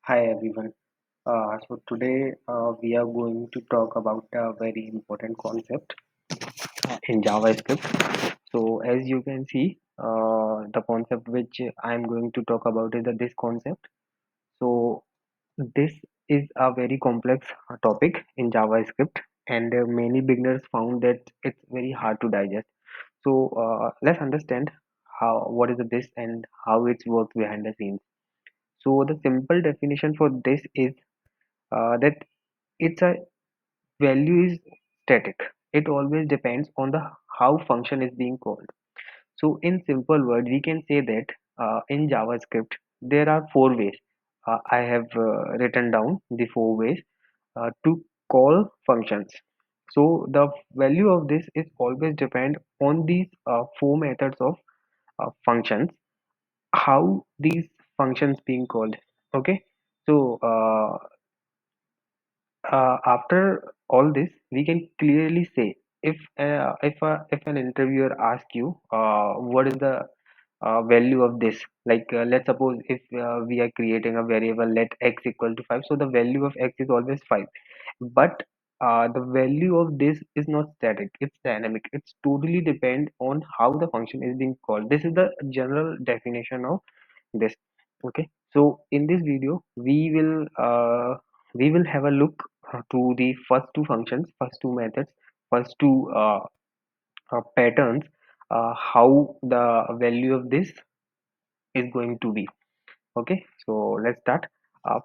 Hi everyone. So today we are going to talk about a very important concept in JavaScript. So as you can see, the concept which I am going to talk about is this concept. So this is a very complex topic in JavaScript, and many beginners found that it's very hard to digest. So let's understand how what is this and how it works behind the scenes. So the simple definition for this is that its a value is static. It always depends on the how function is being called. So in simple word, we can say that in JavaScript there are four ways. I have written down the four ways to call functions. So the value of this is always depend on these four methods of functions. How these functions being called. Okay. So after all this, we can clearly say if an interviewer asks you what is the value of this, like let's suppose if we are creating a variable let x equal to 5, so the value of x is always 5, but the value of this is not static, it's dynamic, it's totally depend on how the function is being called. This is the general definition of this. Okay, so in this video we will have a look to the first two functions, first two methods, first two patterns, how the value of this is going to be. Okay, so let's start.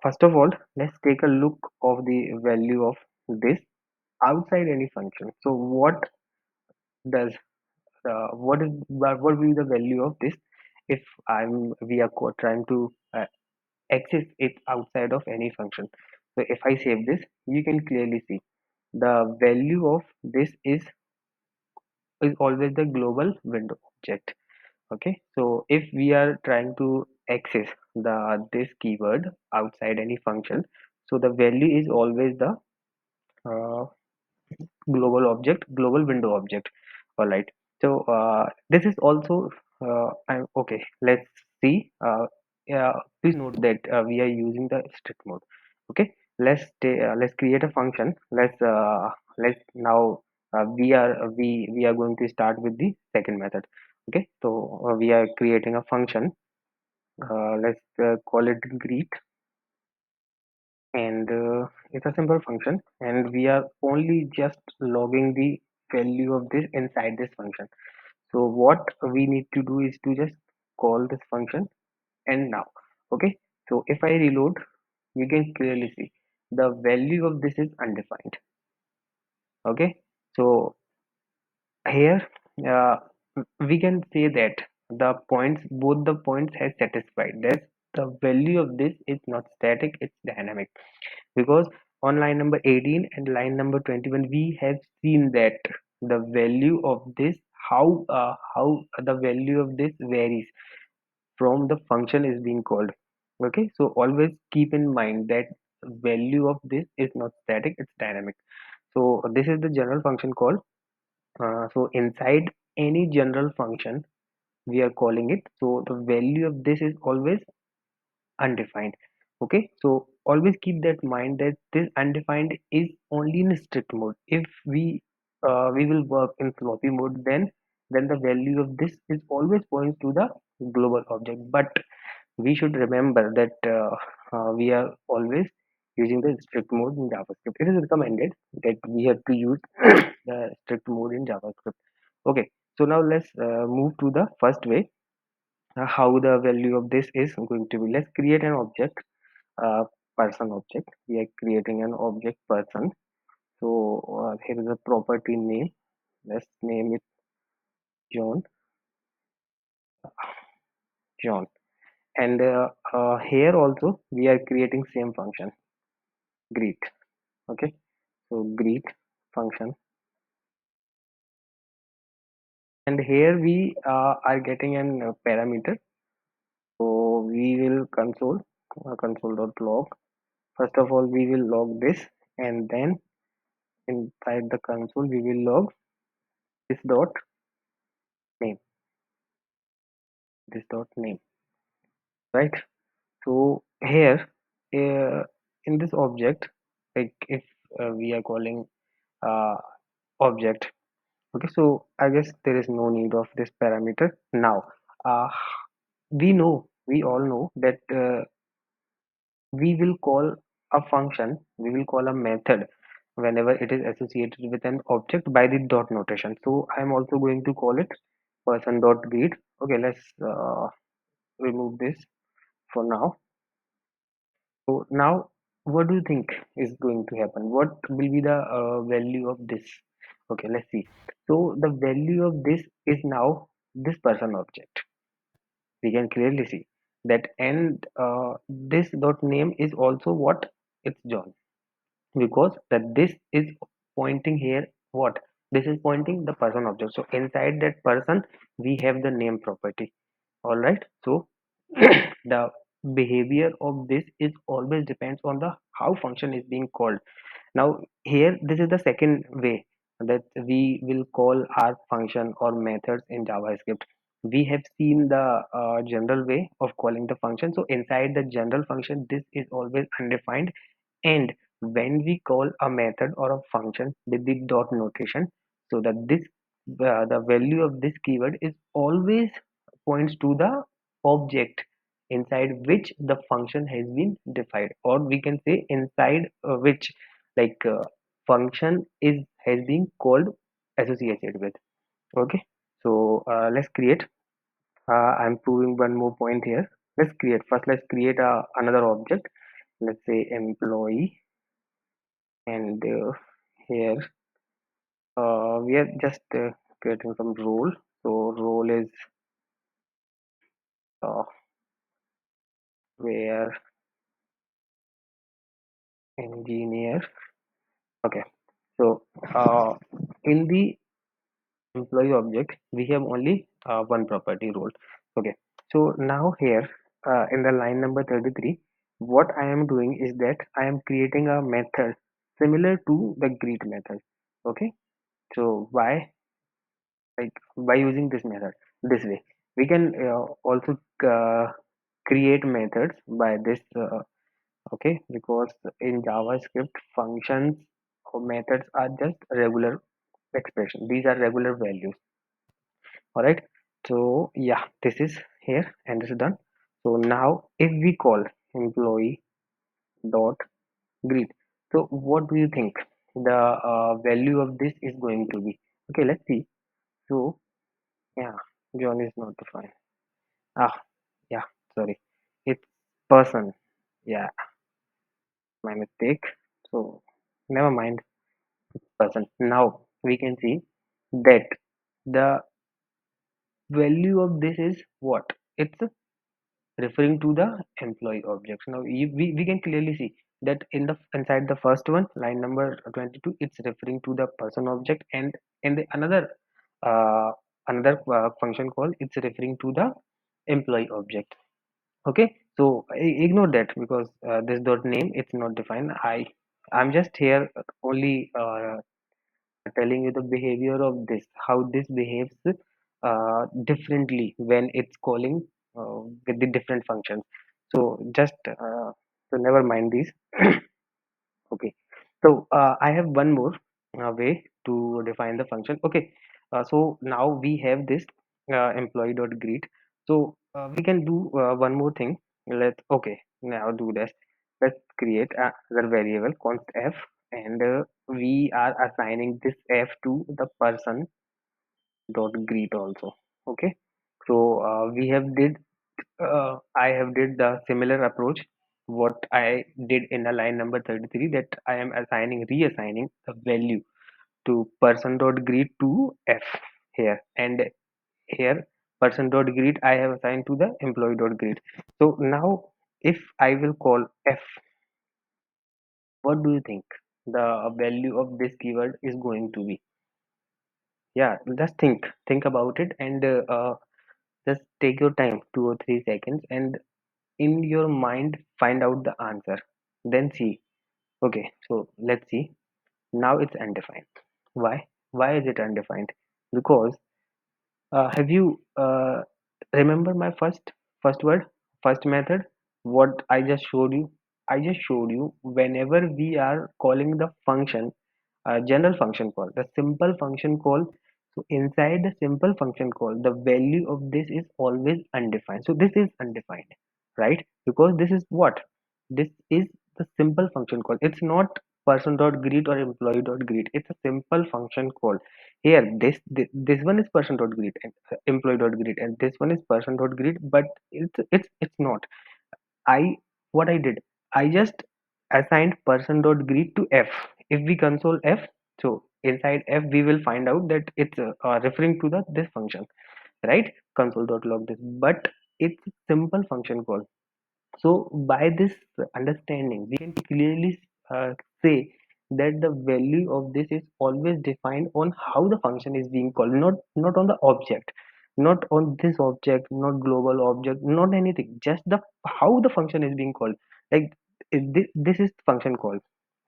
First of all, let's take a look of the value of this outside any function. So does what will be the value of this if I'm we are trying to access it outside of any function. So if I save this, you can clearly see the value of this is always the global window object. Okay, so if we are trying to access the this keyword outside any function, so the value is always the uh, global window object. All right, so this is also okay, let's see. Yeah, please note that we are using the strict mode. Okay, let's create a function. Let's now we are going to start with the second method. Okay, so we are creating a function. Let's call it greet, and it's a simple function, and we are only just logging the value of this inside this function. So what we need to do is to just call this function, and now, okay, so if I reload, you can clearly see the value of this is undefined. Okay, so here uh, we can say that the points both the points has satisfied that the value of this is not static, it's dynamic, because on line number 18 and line number 21 we have seen that the value of this, how the value of this varies from the function is being called. Okay, so always keep in mind that value of this is not static, it's dynamic. So this is the general function call. So inside any general function we are calling it, so the value of this is always undefined. Okay, so always keep that mind that this undefined is only in strict mode. If we will work in floppy mode, then the value of this is always points to the global object. But we should remember that we are always using the strict mode in JavaScript. It is recommended that we have to use the strict mode in JavaScript. Okay, so now let's move to the first way, how the value of this is going to be. Let's create an object, uh, person object. We are creating an object person. So here is a property name. Let's name it John. John. And here also we are creating same function, greet. Okay, so greet function, and here we are getting an parameter. So we will console.log. First of all, we will log this, and then inside the console we will log this dot name, this dot name, right? So here, uh, in this object, like if we are calling uh, object. Okay, so I guess there is no need of this parameter now. uh, we all know that we will call a function, we will call a method whenever it is associated with an object by the dot notation. So I'm also going to call it person dot greet. Okay, let's remove this for now. So now, what do you think is going to happen? What will be the value of this? Okay, let's see. So the value of this is now this person object. We can clearly see that, and this dot name is also what, it's John, because that this is pointing here what, this is pointing the person object. So inside that person we have the name property. All right. So the behavior of this is always depends on the how function is being called. Now here this is the second way that we will call our function or methods in JavaScript. We have seen the general way of calling the function. So inside the general function, this is always undefined, and when we call a method or a function with the dot notation, so that this the value of this keyword is always points to the object inside which the function has been defined, or we can say inside which, like function is has been called associated with. Okay, so let's create I'm proving one more point here. Let's create another object. Let's say employee, and here we are just creating some role. So role is uh, where engineer. Okay, so in the employee object we have only one property, role. Okay, so now here in the line number 33, what I am doing is that I am creating a method similar to the greet method. Okay, so like by using this method, this way we can also create methods by this okay, because in JavaScript functions or methods are just regular expression, these are regular values. All right, so yeah, this is here and this is done. So now if we call employee dot greet, so what do you think the value of this is going to be? Okay, let's see. So yeah, John is not defined. Ah, yeah, sorry, it's person. Yeah, my mistake. So never mind, person. Now we can see that the value of this is what, it's referring to the employee objects. Now we can clearly see that in the inside the first one, line number 22, it's referring to the person object, and in the uh, another function call, it's referring to the employee object. Okay, so ignore that because this dot name, it's not defined. I'm just here only telling you the behavior of this, how this behaves differently when it's calling with the different functions. So just so never mind these. Okay, so I have one more way to define the function. Okay, so now we have this employee dot greet. So we can do one more thing. Let's, okay, now do this. Let's create another variable const f, and we are assigning this f to the person dot greet also. Okay, so we have did I have did the similar approach what I did in the line number 33, that I am reassigning the value to person dot greet to f here, and here person dot greet I have assigned to the employee dot greet. So now if I will call f, what do you think the value of this keyword is going to be? Yeah, just think about it, and just take your time, 2 or 3 seconds, and in your mind find out the answer, then see. Okay, so let's see. Now it's undefined. Why is it undefined? Because have you remember my first word, first method, what I just showed you? I just showed you, whenever we are calling the function, general function call, the simple function call. So inside the simple function call, the value of this is always undefined. So this is undefined, right? Because this is what? This is the simple function call. It's not person.greet or employee.greet. It's a simple function call. Here, this one is person.greet and employee.greet, and this one is person.greet, but it's not. I what I did, I just assigned person.greet to F. If we console F, so inside F we will find out that it's referring to the this function, right? Console.log this, but it's a simple function call. So by this understanding, we can clearly say that the value of this is always defined on how the function is being called, not on the object, not on this object, not global object, not anything, just the how the function is being called. Like this is function call,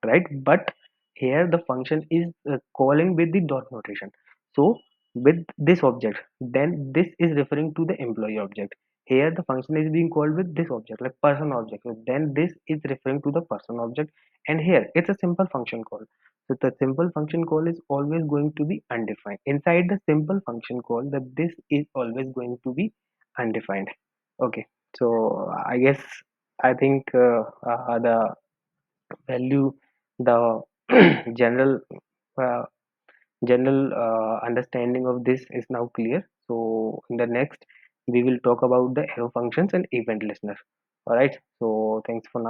right? But here the function is calling with the dot notation. So with this object, then this is referring to the employee object. Here the function is being called with this object, like person object. So then this is referring to the person object, and here it's a simple function call. So the simple function call is always going to be undefined. Inside the simple function call, that this is always going to be undefined. Okay, so I think the value, the general uh, understanding of this is now clear. So in the next, we will talk about the arrow functions and event listener. All right. So thanks for now.